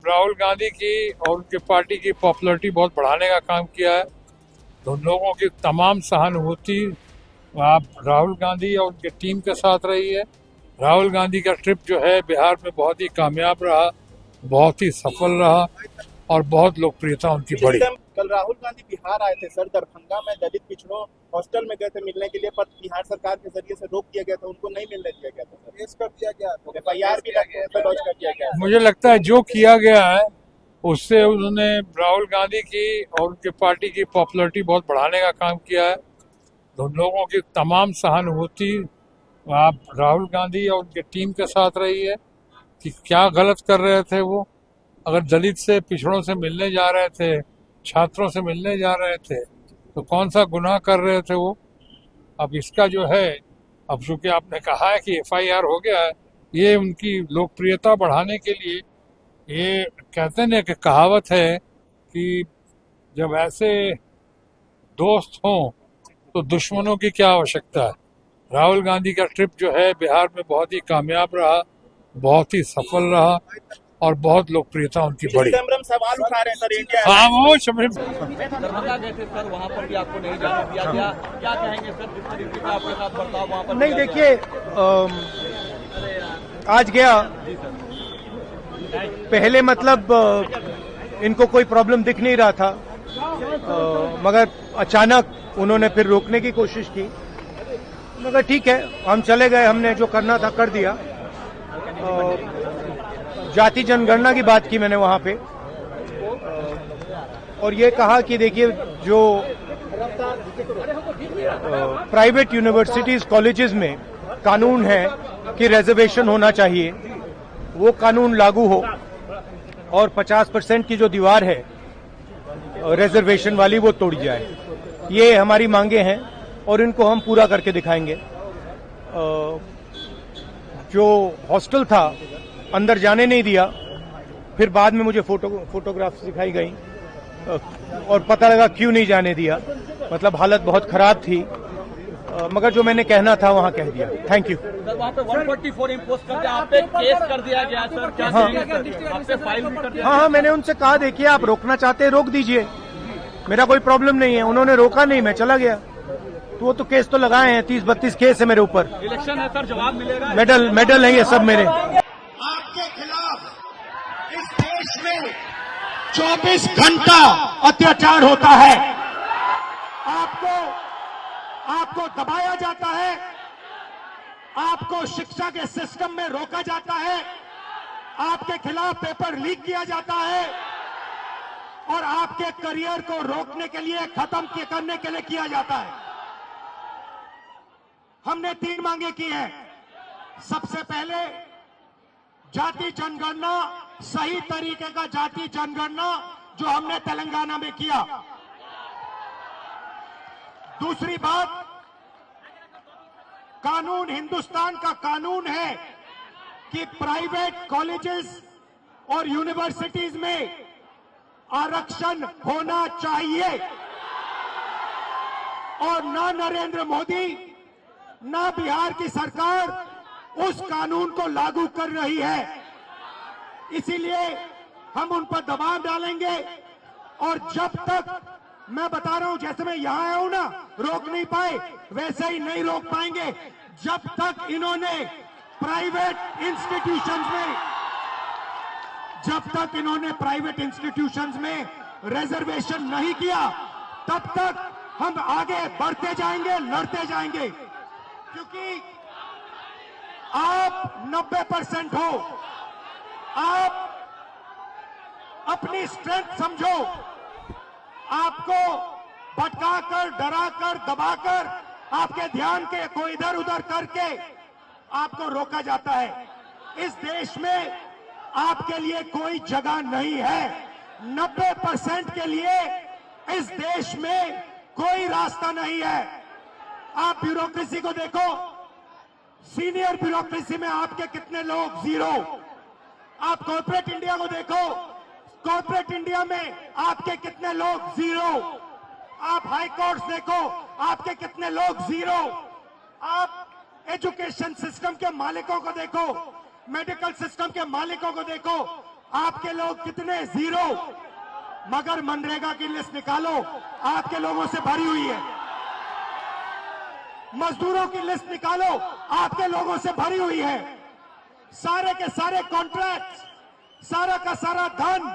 राहुल गांधी की और उनकी पार्टी की पॉपुलैरिटी बहुत बढ़ाने का काम किया है। तो लोगों की तमाम सहानुभूति आप राहुल गांधी और उनकी टीम के साथ रही है। राहुल गांधी का ट्रिप जो है बिहार में बहुत ही कामयाब रहा, बहुत ही सफल रहा और बहुत लोकप्रियता उनकी बढ़ी। कल राहुल गांधी बिहार आए थे सर, दरभंगा में दलित पिछड़ों हॉस्टल में गए थे मिलने के लिए, पर बिहार सरकार के जरिए से रोक दिया गया था, उनको नहीं मिलने दिया गया था। केस कर दिया गया, FIR भी लॉन्च कर दिया गया। मुझे लगता है जो किया गया है उससे उन्होंने राहुल गांधी की और उनकी पार्टी की पॉपुलैरिटी बहुत बढ़ाने का काम किया है। तो लोगों की तमाम सहानुभूति आप राहुल गांधी और उनकी टीम के साथ रही है कि क्या गलत कर रहे थे वो। अगर दलित से पिछड़ों से मिलने जा रहे थे, छात्रों से मिलने जा रहे थे, तो कौन सा गुनाह कर रहे थे वो। अब इसका जो है, अब चूंकि आपने कहा है कि FIR हो गया है, ये उनकी लोकप्रियता बढ़ाने के लिए, ये कहते हैं कि कहावत है कि जब ऐसे दोस्त हों तो दुश्मनों की क्या आवश्यकता है। राहुल गांधी का ट्रिप जो है बिहार में बहुत ही कामयाब रहा, बहुत ही सफल रहा और बहुत लोकप्रियता उनकी बढ़ी। सवाल उठा रहे हैं सर इंडिया। दरभंगा गए थे सर, वहाँ पर भी आपको नहीं जाने दिया गया, क्या कहेंगे सर जिस तरीके का आपके साथ बर्ताव वहाँ पर? नहीं देखिए, आज गया पहले मतलब इनको कोई प्रॉब्लम दिख नहीं रहा था, मगर अचानक उन्होंने फिर रोकने की कोशिश की, मगर ठीक है हम चले गए, हमने जो करना था कर दिया। जाति जनगणना की बात की मैंने वहां पे, और ये कहा कि देखिए जो प्राइवेट यूनिवर्सिटीज कॉलेजेस में कानून है कि रिजर्वेशन होना चाहिए, वो कानून लागू हो और 50% की जो दीवार है रिजर्वेशन वाली वो तोड़ी जाए। ये हमारी मांगे हैं और इनको हम पूरा करके दिखाएंगे। जो हॉस्टल था अंदर जाने नहीं दिया, फिर बाद में मुझे फोटोग्राफ्स दिखाई गई और पता लगा क्यों नहीं जाने दिया, मतलब हालत बहुत खराब थी, मगर जो मैंने कहना था वहां कह दिया। Thank you. सर वहाँ पे 144 इम्पोज कर दिया, आप पे केस कर दिया गया सर, क्या आप पे फाइल भी कर दिया? हाँ, मैंने उनसे कहा देखिए आप रोकना चाहते हैं रोक दीजिए, मेरा कोई प्रॉब्लम नहीं है। उन्होंने रोका नहीं, मैं चला गया। तो वो तो केस तो लगाए हैं, 30-32 केस है मेरे ऊपर। इलेक्शन है सर, जवाब मिलेगा। मेडल है ये सब मेरे। आपके खिलाफ इस देश में 24 घंटा अत्याचार होता है। आपको दबाया जाता है, आपको शिक्षा के सिस्टम में रोका जाता है, आपके खिलाफ पेपर लीक किया जाता है और आपके करियर को रोकने के लिए, खत्म करने के लिए किया जाता है। हमने 3 मांगे की हैं। सबसे पहले जाति जनगणना, सही तरीके का जाति जनगणना जो हमने तेलंगाना में किया। दूसरी बात, कानून हिंदुस्तान का कानून है कि प्राइवेट कॉलेजेस और यूनिवर्सिटीज में आरक्षण होना चाहिए और ना नरेंद्र मोदी ना बिहार की सरकार उस कानून को लागू कर रही है। इसीलिए हम उन पर दबाव डालेंगे और जब तक, मैं बता रहा हूं, जैसे मैं यहां आया हूं ना, रोक नहीं पाए वैसे ही नहीं रोक पाएंगे जब तक इन्होंने प्राइवेट इंस्टीट्यूशंस में रिजर्वेशन नहीं किया, तब तक हम आगे बढ़ते जाएंगे, लड़ते जाएंगे। क्योंकि आप 90% हो, आप अपनी स्ट्रेंथ समझो। आपको भटकाकर, डराकर, दबाकर, आपके ध्यान को इधर उधर करके आपको रोका जाता है। इस देश में आपके लिए कोई जगह नहीं है। 90% के लिए इस देश में कोई रास्ता नहीं है। आप ब्यूरोक्रेसी को देखो, सीनियर ब्यूरोक्रेसी में आपके कितने लोग? 0। आप कॉर्पोरेट इंडिया को देखो, कॉर्पोरेट इंडिया में आपके कितने लोग? 0। आप हाई कोर्ट्स देखो, आपके कितने लोग? 0। आप एजुकेशन सिस्टम के मालिकों को देखो, मेडिकल सिस्टम के मालिकों को देखो, आपके लोग कितने जीरो, मगर मनरेगा की लिस्ट निकालो, आपके लोगों से भरी हुई है। मजदूरों की लिस्ट निकालो, आपके लोगों से भरी हुई है। सारे के सारे कॉन्ट्रैक्ट, सारा का सारा धन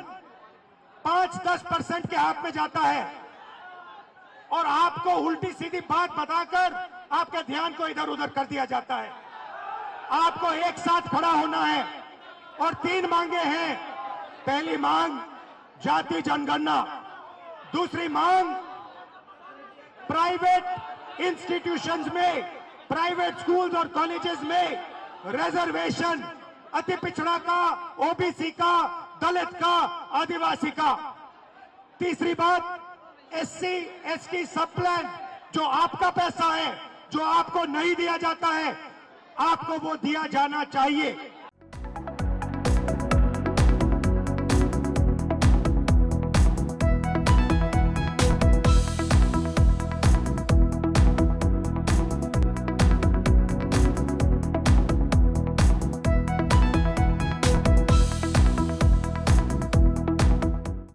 5-10% के हाथ में जाता है और आपको उल्टी सीधी बात बताकर आपके ध्यान को इधर उधर कर दिया जाता है। आपको एक साथ खड़ा होना है और 3 मांगे हैं। पहली मांग जाति जनगणना, दूसरी मांग प्राइवेट इंस्टीट्यूशंस में, प्राइवेट स्कूल्स और कॉलेजेस में रिजर्वेशन, अति पिछड़ा का, ओबीसी का, दलित का, आदिवासी का। तीसरी बात एससी एसटी सब प्लान, जो आपका पैसा है, जो आपको नहीं दिया जाता है, आपको वो दिया जाना चाहिए।